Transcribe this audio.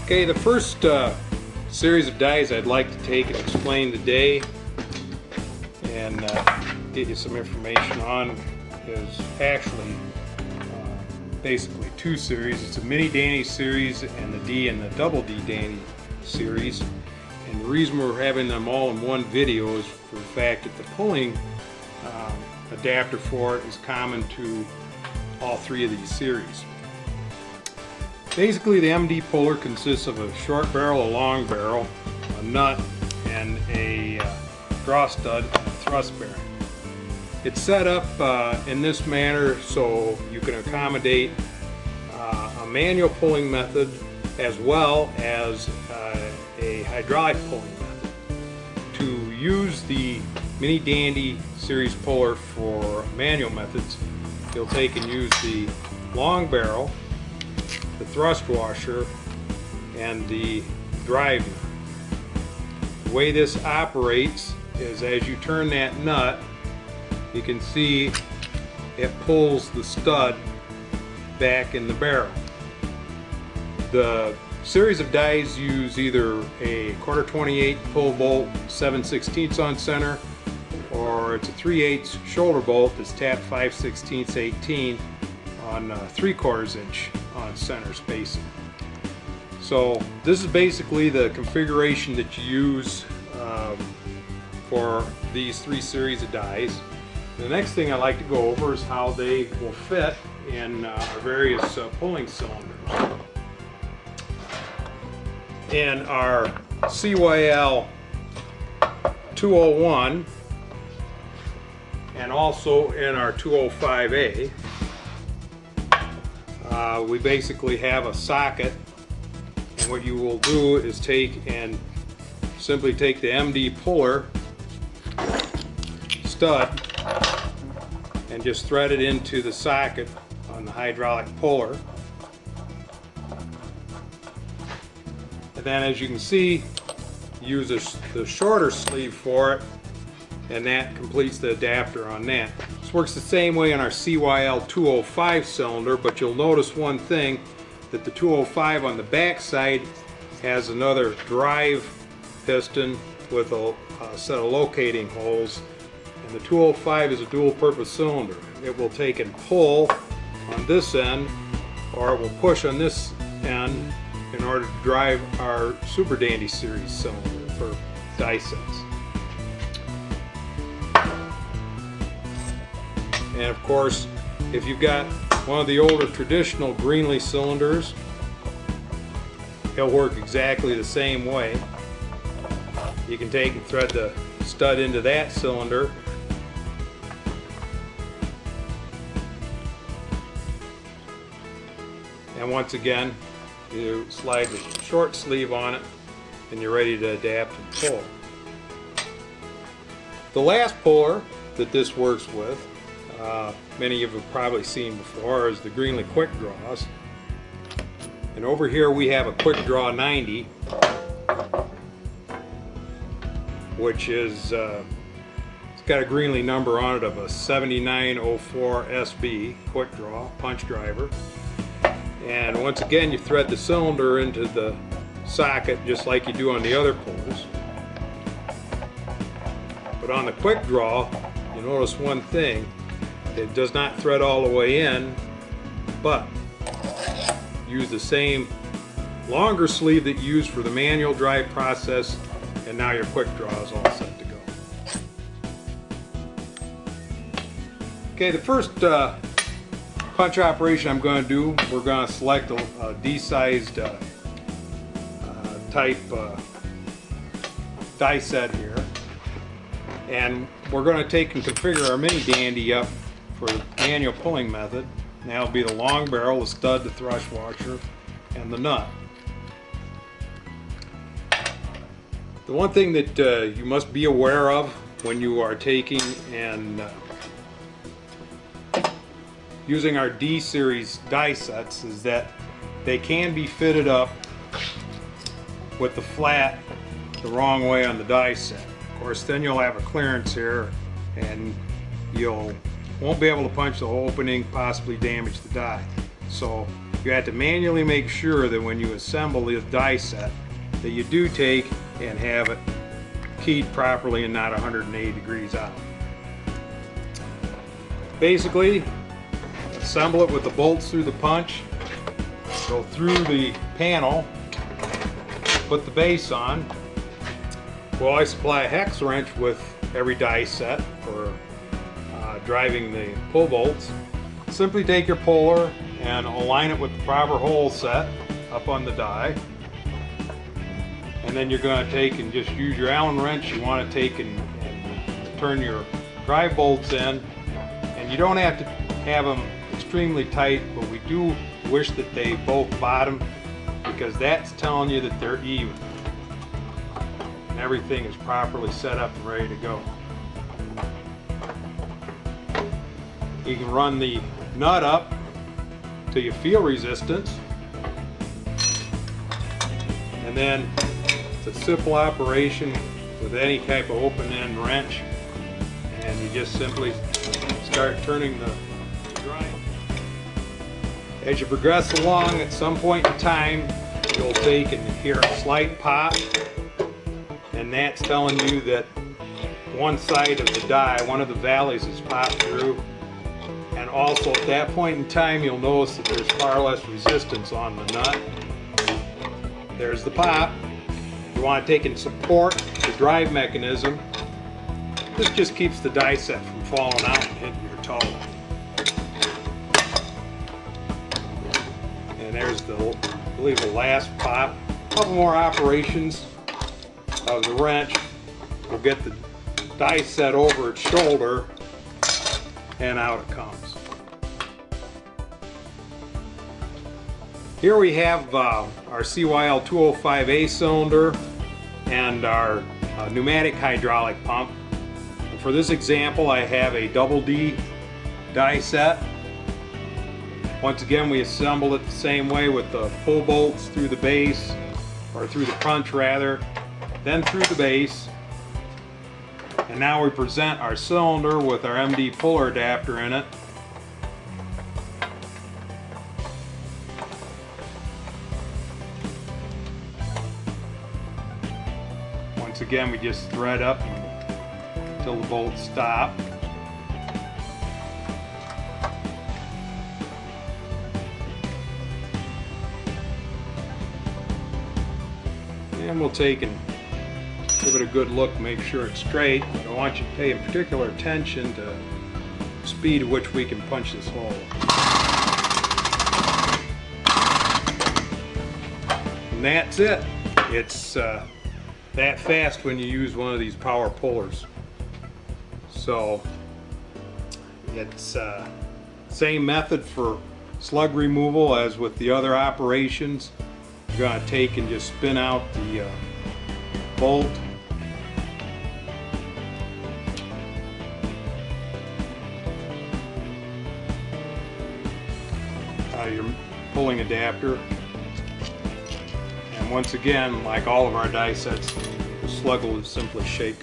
Okay, the first series of dies I'd like to take and explain today and get you some information on is actually basically two series. It's a Mini Dandy series and the D and the Double D Dandy series. And the reason we're having them all in one video is for the fact that the pulling adapter for it is common to all three of these series. Basically, the MD puller consists of a short barrel, a long barrel, a nut, and a draw stud and a thrust bearing. It's set up in this manner so you can accommodate a manual pulling method as well as a hydraulic pulling method. To use the Mini Dandy series puller for manual methods, you'll take and use the long barrel, the thrust washer, and the drive nut. The way this operates is as you turn that nut, you can see it pulls the stud back in the barrel. The series of dies use either a 1/4 28 pull bolt 7/16 on center, or it's a 3/8 shoulder bolt that's tapped 5/16 18 on 3/4 inch on center spacing. So this is basically the configuration that you use for these three series of dies. The next thing I'd like to go over is how they will fit in our various pulling cylinders. In our CYL 201 and also in our 205A, we basically have a socket, and what you will do is simply take the MD puller stud and just thread it into the socket on the hydraulic puller. And then, as you can see, use the shorter sleeve for it, and that completes the adapter on that. This works the same way on our CYL 205 cylinder, but you'll notice one thing, that the 205 on the back side has another drive piston with a set of locating holes, and the 205 is a dual purpose cylinder. It will take and pull on this end, or it will push on this end in order to drive our Super Dandy series cylinder for die sets. And of course, if you've got one of the older traditional Greenlee cylinders, it'll work exactly the same way. You can take and thread the stud into that cylinder, and once again you slide the short sleeve on it and you're ready to adapt and pull. The last puller that this works with, many of you have probably seen before, is the Greenlee Quick Draws. And over here we have a Quick Draw 90, which is it's got a Greenlee number on it of a 7904 SB Quick Draw punch driver. And once again, you thread the cylinder into the socket just like you do on the other pullers. But on the Quick Draw, you notice one thing: it does not thread all the way in, but use the same longer sleeve that you use for the manual drive process, and now your Quick Draw is all set to go. Okay, the first punch operation I'm going to do, we're going to select a D-sized type die set here, and we're going to take and configure our Mini Dandy up for the manual pulling method. And that'll be the long barrel, the stud, the thrust washer, and the nut. The one thing that you must be aware of when you are taking and using our D series die sets is that they can be fitted up with the flat the wrong way on the die set. Of course, then you'll have a clearance here and you won't be able to punch the opening, possibly damage the die. So you have to manually make sure that when you assemble this die set that you do take and have it keyed properly and not 180 degrees out. Basically, assemble it with the bolts through the punch, go through the panel, put the base on. Well, I supply a hex wrench with every die set for driving the pull bolts. Simply take your puller and align it with the proper hole set up on the die. And then you're going to take and just use your Allen wrench. You want to take and turn your drive bolts in. And you don't have to have them extremely tight, but we do wish that they both bottom, because that's telling you that they're even and everything is properly set up and ready to go. You can run the nut up till you feel resistance, and then it's a simple operation with any type of open end wrench, and you just simply start turning the drive. As you progress along, at some point in time you'll take and hear a slight pop, and that's telling you that one side of the die, one of the valleys, is popped through. And also at that point in time you'll notice that there's far less resistance on the nut. There's the pop. You want to take and support the drive mechanism. This just keeps the die set from falling out and hitting your toe. And there's the, I believe, the last pop. A couple more operations of the wrench will get the die set over its shoulder, and out it comes. Here we have our CYL 205A cylinder and our pneumatic hydraulic pump. And for this example, I have a double D die set. Once again, we assemble it the same way with the pull bolts through the base, or through the punch rather, then through the base. And now we present our cylinder with our MD puller adapter in it. Once again, we just thread up until the bolts stop. And we'll take and give it a good look, make sure it's straight. But I want you to pay particular attention to the speed at which we can punch this hole. And that's it. It's that fast when you use one of these power pullers. So it's same method for slug removal as with the other operations. You're going to take and just spin out the bolt. Your pulling adapter, and once again, like all of our die sets, the slug will simply shake.